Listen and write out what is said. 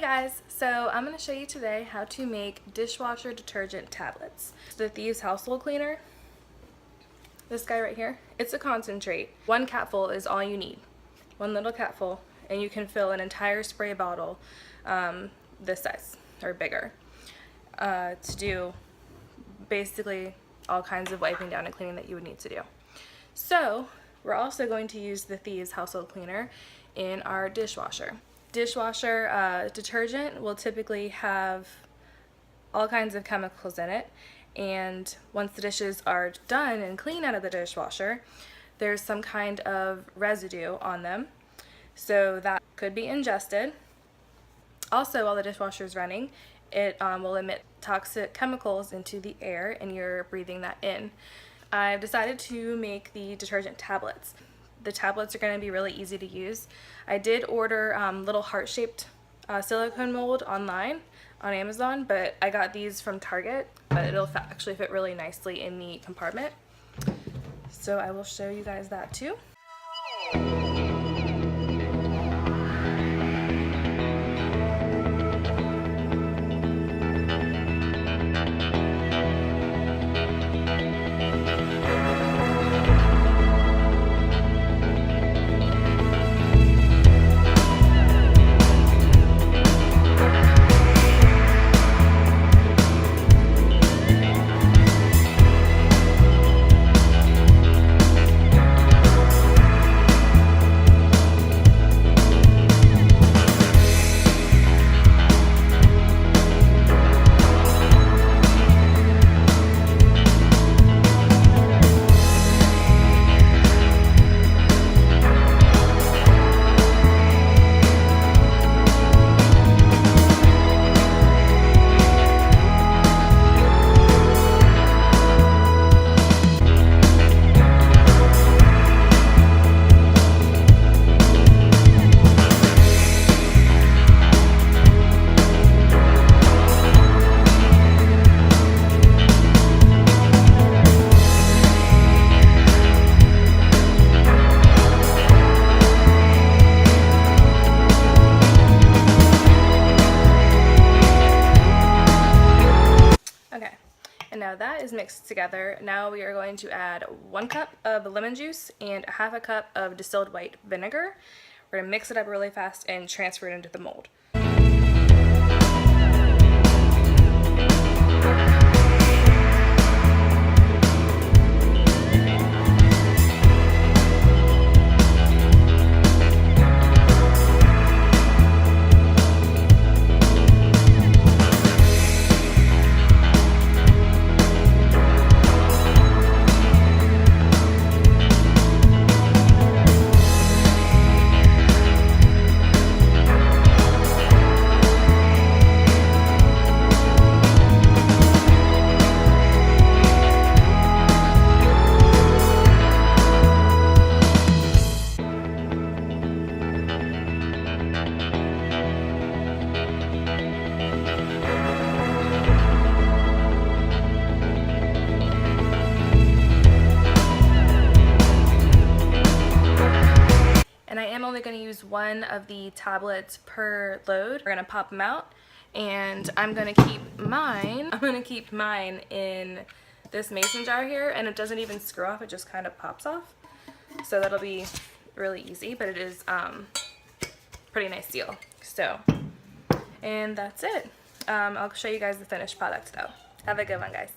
Hey guys, so I'm going to show you today how to make dishwasher detergent tablets. The Thieves Household Cleaner, this guy right here, it's a concentrate. One capful is all you need. One little capful, and you can fill an entire spray bottle this size or bigger to do basically all kinds of wiping down and cleaning that you would need to do. So we're also going to use the Thieves Household Cleaner in our dishwasher. Dishwasher detergent will typically have all kinds of chemicals in it, and once the dishes are done and clean out of the dishwasher, there's some kind of residue on them, so that could be ingested. Also, while the dishwasher is running, it will emit toxic chemicals into the air, and you're breathing that in. I've decided to make the detergent tablets. The tablets are going to be really easy to use. I did order little heart-shaped silicone mold online on Amazon, but I got these from Target, but it'll actually fit really nicely in the compartment. So I will show you guys that too. Okay, and now that is mixed together, now we are going to add 1 cup of lemon juice and 1/2 cup of distilled white vinegar. We're going to mix it up really fast and transfer it into the mold. Only going to use one of the tablets per load. We're going to pop them out, and I'm going to keep mine in this mason jar here, and it doesn't even screw off, it just kind of pops off. So that'll be really easy, but it is pretty nice seal. So, and that's it. I'll show you guys the finished product though. Have a good one, guys.